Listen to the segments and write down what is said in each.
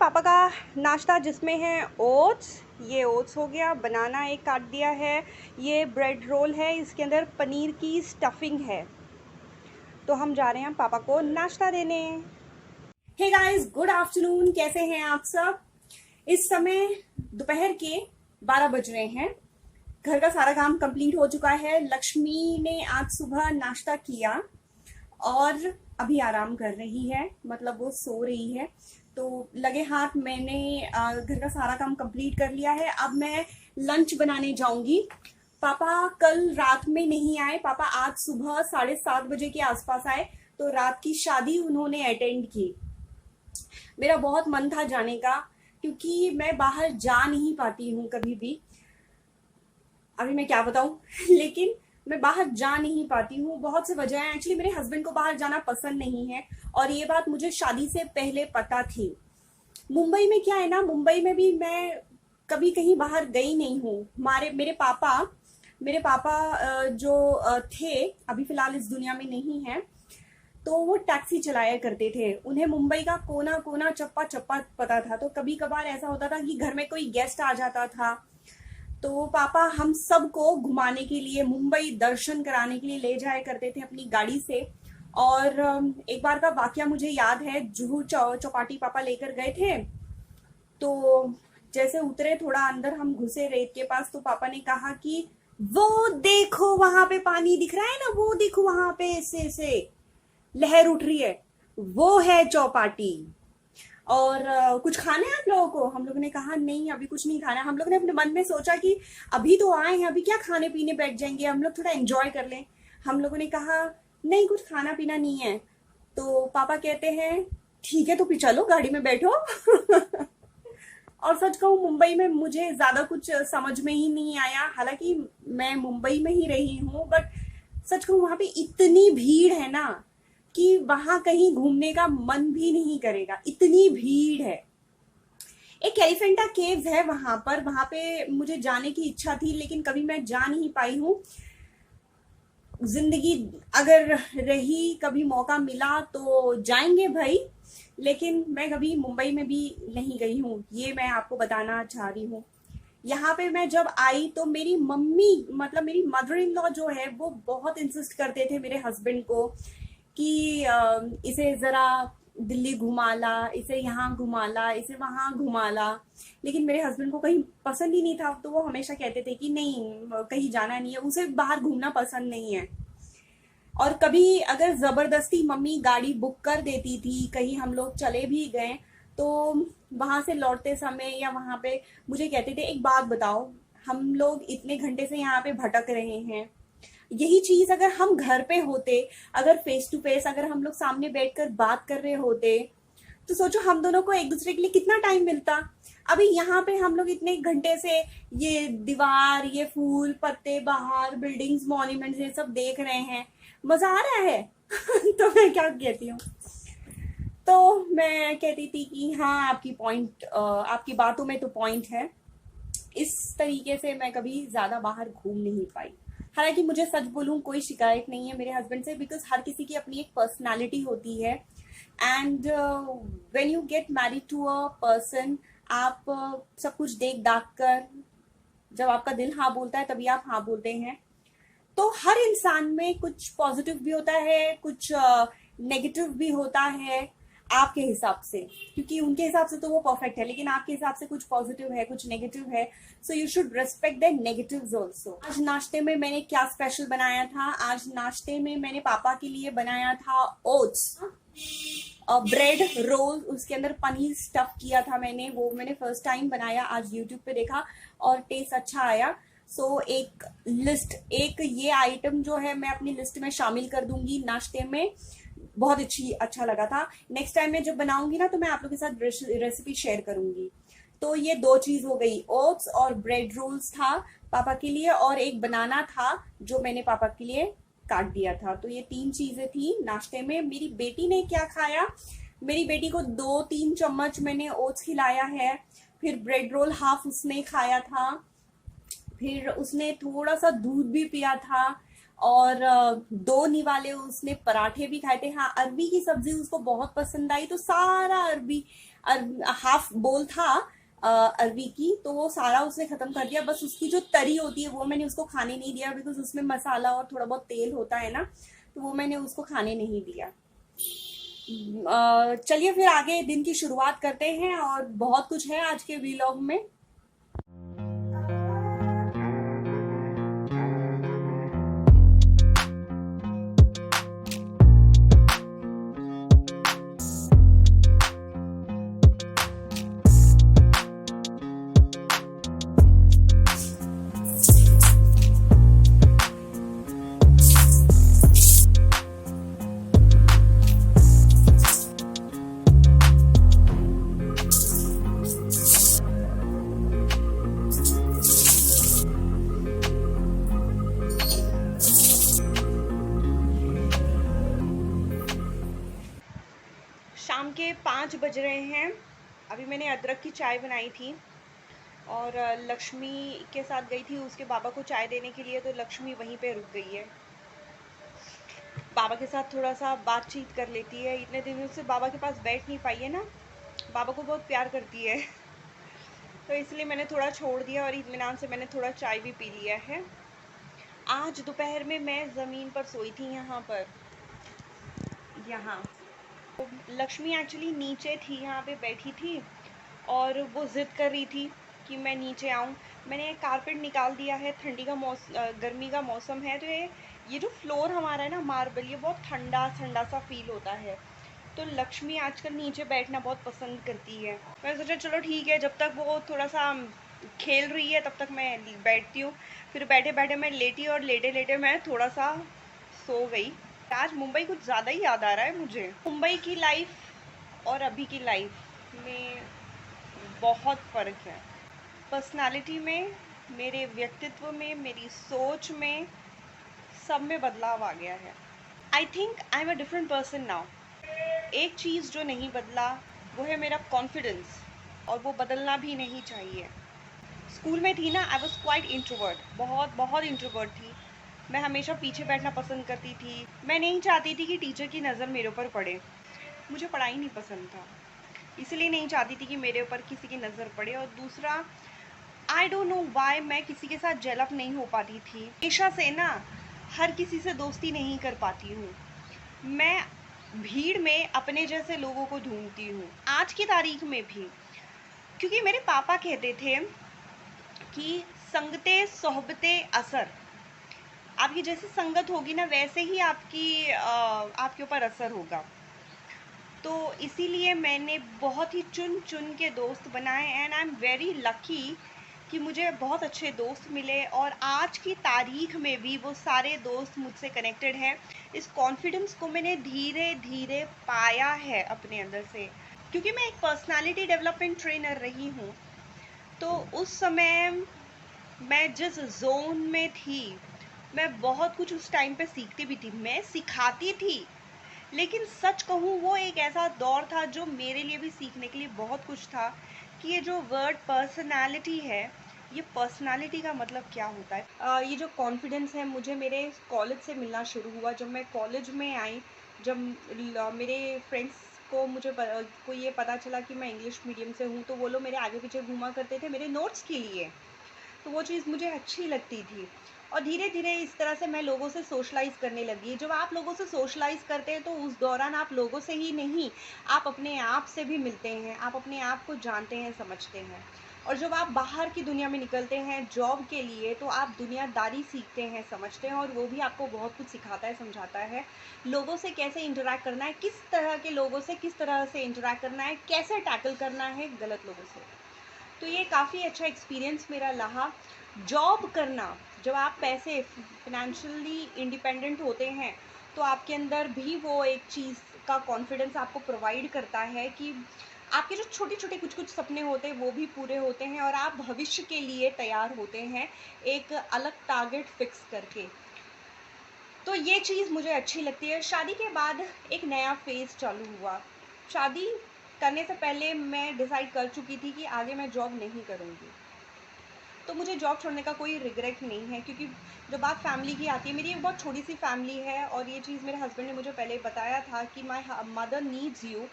पापा का नाश्ता जिसमें है ओट्स। ये ओट्स हो गया, बनाना एक काट दिया है, ये ब्रेड रोल है, इसके अंदर पनीर की स्टफिंग है। तो हम जा रहे हैं पापा को नाश्ता देने। हे गाइस, गुड आफ्टरनून, कैसे हैं आप सब। इस समय दोपहर के 12 बज रहे हैं। घर का सारा काम कंप्लीट हो चुका है। लक्ष्मी ने आज सुबह नाश्ता किया और अभी आराम कर रही है, मतलब वो सो रही है। तो लगे हाथ मैंने घर का सारा काम कंप्लीट कर लिया है। अब मैं लंच बनाने जाऊंगी। पापा कल रात में नहीं आए, पापा आज सुबह 7:30 बजे के आसपास आए। तो रात की शादी उन्होंने अटेंड की। मेरा बहुत मन था जाने का, क्योंकि मैं बाहर जा नहीं पाती हूँ कभी भी। अभी मैं क्या बताऊं लेकिन मैं बाहर जा नहीं पाती हूँ, बहुत से वजह है। एक्चुअली मेरे हस्बैंड को बाहर जाना पसंद नहीं है और ये बात मुझे शादी से पहले पता थी। मुंबई में क्या है ना, मुंबई में भी मैं कभी कहीं बाहर गई नहीं हूँ। मेरे पापा जो थे, अभी फिलहाल इस दुनिया में नहीं है, तो वो टैक्सी चलाया करते थे। उन्हें मुंबई का कोना कोना चप्पा चप्पा पता था। तो कभी कभार ऐसा होता था कि घर में कोई गेस्ट आ जाता था, तो पापा हम सबको घुमाने के लिए, मुंबई दर्शन कराने के लिए ले जाया करते थे अपनी गाड़ी से। और एक बार का वाकया मुझे याद है। जुहू चौपाटी पापा लेकर गए थे। तो जैसे उतरे, थोड़ा अंदर हम घुसे रेत के पास, तो पापा ने कहा कि वो देखो वहां पे पानी दिख रहा है ना, वो देखो वहां पे ऐसे लहर उठ रही है, वो है चौपाटी। और कुछ खाना है आप लोगों को। हम लोगों ने कहा नहीं, अभी कुछ नहीं खाना। हम लोगों ने अपने मन में सोचा कि अभी तो आए हैं, अभी क्या खाने पीने बैठ जाएंगे, हम लोग थोड़ा एंजॉय कर लें। हम लोगों ने कहा नहीं, कुछ खाना पीना नहीं है। तो पापा कहते हैं ठीक है, तो फिर चलो गाड़ी में बैठो और सच कहूँ, मुंबई में मुझे ज्यादा कुछ समझ में ही नहीं आया। हालांकि मैं मुंबई में ही रही हूँ, बट सच कहूँ वहां पे इतनी भीड़ है ना कि वहां कहीं घूमने का मन भी नहीं करेगा, इतनी भीड़ है। एक एलिफेंटा केव्स है वहां पे मुझे जाने की इच्छा थी, लेकिन कभी मैं जा नहीं पाई हूँ। जिंदगी अगर रही, कभी मौका मिला तो जाएंगे भाई। लेकिन मैं कभी मुंबई में भी नहीं गई हूँ, ये मैं आपको बताना चाह रही हूँ। यहाँ पे मैं जब आई तो मेरी मम्मी, मतलब मेरी मदर इन लॉ जो है, वो बहुत इंसिस्ट करते थे मेरे हस्बैंड को कि इसे जरा दिल्ली घुमा ला, इसे यहाँ घुमा ला, इसे वहां घुमा ला। लेकिन मेरे हस्बैंड को कहीं पसंद ही नहीं था। तो वो हमेशा कहते थे कि नहीं, कहीं जाना नहीं है, उसे बाहर घूमना पसंद नहीं है। और कभी अगर जबरदस्ती मम्मी गाड़ी बुक कर देती थी, कहीं हम लोग चले भी गए, तो वहां से लौटते समय या वहां पे मुझे कहते थे एक बात बताओ, हम लोग इतने घंटे से यहाँ पे भटक रहे हैं, यही चीज अगर हम घर पे होते, अगर फेस टू फेस अगर हम लोग सामने बैठकर बात कर रहे होते, तो सोचो हम दोनों को एक दूसरे के लिए कितना टाइम मिलता। अभी यहाँ पे हम लोग इतने घंटे से ये दीवार, ये फूल पत्ते, बाहर बिल्डिंग्स, मॉन्यूमेंट्स, ये सब देख रहे हैं, मजा आ रहा है तो मैं क्या कहती हूँ, तो मैं कहती थी कि हाँ, आपकी बातों में तो पॉइंट है। इस तरीके से मैं कभी ज्यादा बाहर घूम नहीं पाई। हालांकि मुझे सच बोलूं, कोई शिकायत नहीं है मेरे हस्बैंड से, बिकॉज हर किसी की अपनी एक पर्सनालिटी होती है। And when you get married to a person, आप सब कुछ देख दाख कर, जब आपका दिल हाँ बोलता है तभी आप हाँ बोलते हैं। तो हर इंसान में कुछ पॉजिटिव भी होता है, कुछ नेगेटिव भी होता है, आपके हिसाब से। क्योंकि उनके हिसाब से तो वो परफेक्ट है, लेकिन आपके हिसाब से कुछ पॉजिटिव है, कुछ नेगेटिव है। So you should respect the negatives also. आज नाश्ते में मैंने क्या स्पेशल बनाया था? आज नाश्ते में मैंने पापा के लिए बनाया था ओट्स और ब्रेड रोल, उसके अंदर पनीर स्टफ किया था मैंने। वो मैंने फर्स्ट टाइम बनाया, आज यूट्यूब पे देखा और टेस्ट अच्छा आया। सो एक ये आइटम जो है मैं अपनी लिस्ट में शामिल कर दूंगी नाश्ते में। बहुत अच्छा लगा था। नेक्स्ट टाइम मैं जब बनाऊंगी ना, तो मैं आप लोगों के साथ रेसिपी शेयर करूंगी। तो ये दो चीज हो गई, ओट्स और ब्रेड रोल्स था पापा के लिए, और एक बनाना था जो मैंने पापा के लिए काट दिया था। तो ये 3 चीजें थी नाश्ते में। मेरी बेटी ने क्या खाया? मेरी बेटी को 2-3 चम्मच मैंने ओट्स खिलाया है, फिर ब्रेड रोल हाफ उसने खाया था, फिर उसने थोड़ा सा दूध भी पिया था, और 2 निवाले उसने पराठे भी खाए थे। हाँ, अरबी की सब्जी उसको बहुत पसंद आई, तो सारा अरबी हाफ बोल था अरवी की, तो वो सारा उसने खत्म कर दिया। बस उसकी जो तरी होती है वो मैंने उसको खाने नहीं दिया, बिकॉज उसमें मसाला और थोड़ा बहुत तेल होता है ना, तो वो मैंने उसको खाने नहीं दिया। चलिए फिर आगे दिन की शुरुआत करते हैं, और बहुत कुछ है आज के व्लॉग में। शाम के 5 बज रहे हैं। अभी मैंने अदरक की चाय बनाई थी, और लक्ष्मी के साथ गई थी उसके बाबा को चाय देने के लिए, तो लक्ष्मी वहीं पे रुक गई है। बाबा के साथ थोड़ा सा बातचीत कर लेती है, इतने दिनों से बाबा के पास बैठ नहीं पाई है ना, बाबा को बहुत प्यार करती है। तो इसलिए मैंने थोड़ा छोड़ दिया, और इत्मीनान से मैंने थोड़ा चाय भी पी लिया है। आज दोपहर में मैं ज़मीन पर सोई थी, यहाँ लक्ष्मी एक्चुअली नीचे थी, यहाँ पे बैठी थी, और वो ज़िद कर रही थी कि मैं नीचे आऊँ। मैंने कारपेट निकाल दिया है, ठंडी का गर्मी का मौसम है, तो ये जो फ्लोर हमारा है ना मार्बल, ये बहुत ठंडा ठंडा सा फील होता है। तो लक्ष्मी आजकल नीचे बैठना बहुत पसंद करती है। मैं सोचा चलो ठीक है, जब तक वो थोड़ा सा खेल रही है तब तक मैं बैठती हूँ। फिर बैठे बैठे मैं लेटी, और लेटे लेटे मैं थोड़ा सा सो गई। आज मुंबई कुछ ज़्यादा ही याद आ रहा है मुझे। मुंबई की लाइफ और अभी की लाइफ में बहुत फ़र्क है। पर्सनालिटी में, मेरे व्यक्तित्व में, मेरी सोच में, सब में बदलाव आ गया है। I think I am a different person now. एक चीज़ जो नहीं बदला वो है मेरा कॉन्फिडेंस, और वो बदलना भी नहीं चाहिए। स्कूल में थी ना, आई वॉज क्वाइट इंट्रोवर्ट, बहुत बहुत इंट्रोवर्ट थी। मैं हमेशा पीछे बैठना पसंद करती थी। मैं नहीं चाहती थी कि टीचर की नज़र मेरे ऊपर पड़े। मुझे पढ़ाई नहीं पसंद था, इसलिए नहीं चाहती थी कि मेरे ऊपर किसी की नज़र पड़े। और दूसरा, आई डोंट नो वाई मैं किसी के साथ जेलअप नहीं हो पाती थी। हमेशा से ना हर किसी से दोस्ती नहीं कर पाती हूँ। मैं भीड़ में अपने जैसे लोगों को ढूंढती हूँ, आज की तारीख में भी। क्योंकि मेरे पापा कहते थे कि संगते सोहबते असर, आपकी जैसी संगत होगी ना वैसे ही आपके ऊपर असर होगा। तो इसीलिए मैंने बहुत ही चुन चुन के दोस्त बनाए, and I am very lucky कि मुझे बहुत अच्छे दोस्त मिले, और आज की तारीख में भी वो सारे दोस्त मुझसे कनेक्टेड हैं। इस कॉन्फिडेंस को मैंने धीरे धीरे पाया है अपने अंदर से, क्योंकि मैं एक पर्सनालिटी डेवलपमेंट ट्रेनर रही हूँ। तो उस समय मैं जिस जोन में थी, मैं बहुत कुछ उस टाइम पे सीखती भी थी, मैं सिखाती थी। लेकिन सच कहूँ वो एक ऐसा दौर था जो मेरे लिए भी सीखने के लिए बहुत कुछ था, कि ये जो वर्ड पर्सनालिटी है, ये पर्सनालिटी का मतलब क्या होता है। ये जो कॉन्फिडेंस है मुझे मेरे कॉलेज से मिलना शुरू हुआ। जब मैं कॉलेज में आई, जब मेरे फ्रेंड्स को ये पता चला कि मैं इंग्लिश मीडियम से हूँ, तो वो लोग मेरे आगे पीछे घूमा करते थे मेरे नोट्स के लिए। तो वो चीज़ मुझे अच्छी लगती थी, और धीरे धीरे इस तरह से मैं लोगों से सोशलाइज़ करने लगी। जब आप लोगों से सोशलाइज़ करते हैं तो उस दौरान आप लोगों से ही नहीं, आप अपने आप से भी मिलते हैं, आप अपने आप को जानते हैं, समझते हैं। और जब आप बाहर की दुनिया में निकलते हैं जॉब के लिए, तो आप दुनियादारी सीखते हैं, समझते हैं, और वो भी आपको बहुत कुछ सिखाता है, समझाता है। लोगों से कैसे इंटरेक्ट करना है, किस तरह के लोगों से किस तरह से इंटरेक्ट करना है, कैसे टैकल करना है गलत लोगों से। तो ये काफ़ी अच्छा एक्सपीरियंस मेरा रहा। जॉब करना, जब आप पैसे फिनेंशियली इंडिपेंडेंट होते हैं, तो आपके अंदर भी वो एक चीज़ का कॉन्फिडेंस आपको प्रोवाइड करता है कि आपके जो छोटे छोटे कुछ कुछ सपने होते हैं वो भी पूरे होते हैं, और आप भविष्य के लिए तैयार होते हैं एक अलग टारगेट फिक्स करके। तो ये चीज़ मुझे अच्छी लगती है। शादी के बाद एक नया फेज़ चालू हुआ। शादी करने से पहले मैं डिसाइड कर चुकी थी कि आगे मैं जॉब नहीं करूँगी। तो मुझे जॉब छोड़ने का कोई रिग्रेट नहीं है, क्योंकि जब बात फैमिली की आती है, मेरी एक बहुत छोटी सी फैमिली है, और ये चीज़ मेरे हस्बैंड ने मुझे पहले बताया था कि माय मदर नीड्स यू।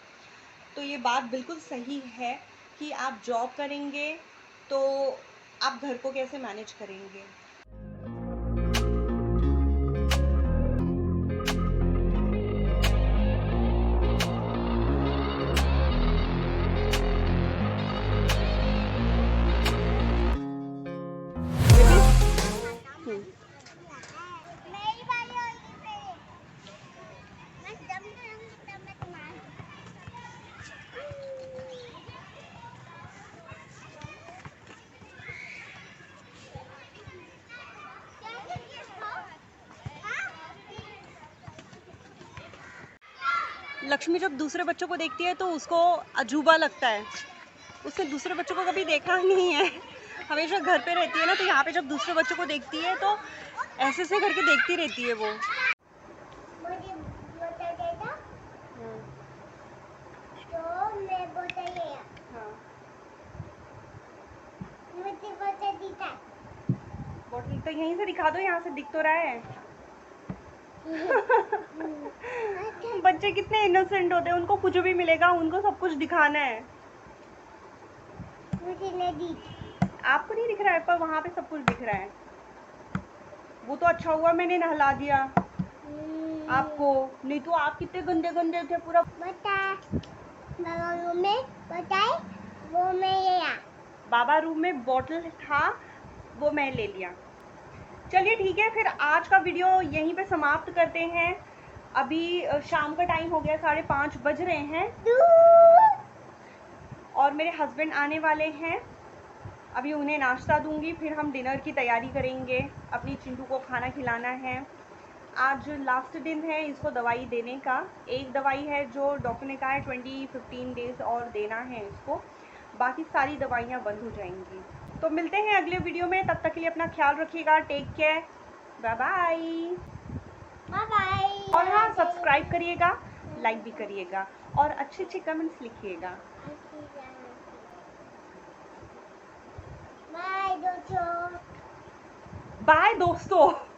तो ये बात बिल्कुल सही है कि आप जॉब करेंगे तो आप घर को कैसे मैनेज करेंगे। लक्ष्मी जब दूसरे बच्चों को देखती है तो उसको अजूबा लगता है, उसने दूसरे बच्चों को कभी देखा नहीं है, हमेशा घर पे रहती है ना, तो यहाँ पे जब दूसरे बच्चों को देखती है तो ऐसे से करके देखती रहती है वो। बोतल तो यहीं से दिखा दो, यहाँ से दिख तो रहा है। बच्चे कितने इनोसेंट होते हैं, उनको कुछ भी मिलेगा, उनको सब कुछ दिखाना है। मुझे नहीं दिख, आपको नहीं दिख रहा है, पर वहाँ पे सब कुछ दिख रहा है। वो तो अच्छा हुआ मैंने नहला दिया आपको, नहीं तो आप कितने गंदे गंदे थे पूरा। बाबा रूम में बताए, वो मैं लिया, बाबा रूम में बोतल था वो मैं ले लिया। चलिए ठीक है, फिर आज का वीडियो यहीं पे समाप्त करते हैं। अभी शाम का टाइम हो गया, 5:30 बज रहे हैं और मेरे हस्बैंड आने वाले हैं। अभी उन्हें नाश्ता दूंगी, फिर हम डिनर की तैयारी करेंगे, अपनी चिंटू को खाना खिलाना है। आज लास्ट दिन है इसको दवाई देने का। एक दवाई है जो डॉक्टर ने कहा है 15 डेज और देना है इसको, बाकी सारी दवाइयाँ बंद हो जाएंगी। तो मिलते हैं अगले वीडियो में, तब तक के लिए अपना ख्याल रखिएगा। Take care, bye bye bye bye. और हाँ, सब्सक्राइब करिएगा, लाइक भी करिएगा और अच्छे अच्छे कमेंट्स लिखिएगा। बाय दोस्तों, बाय दोस्तों।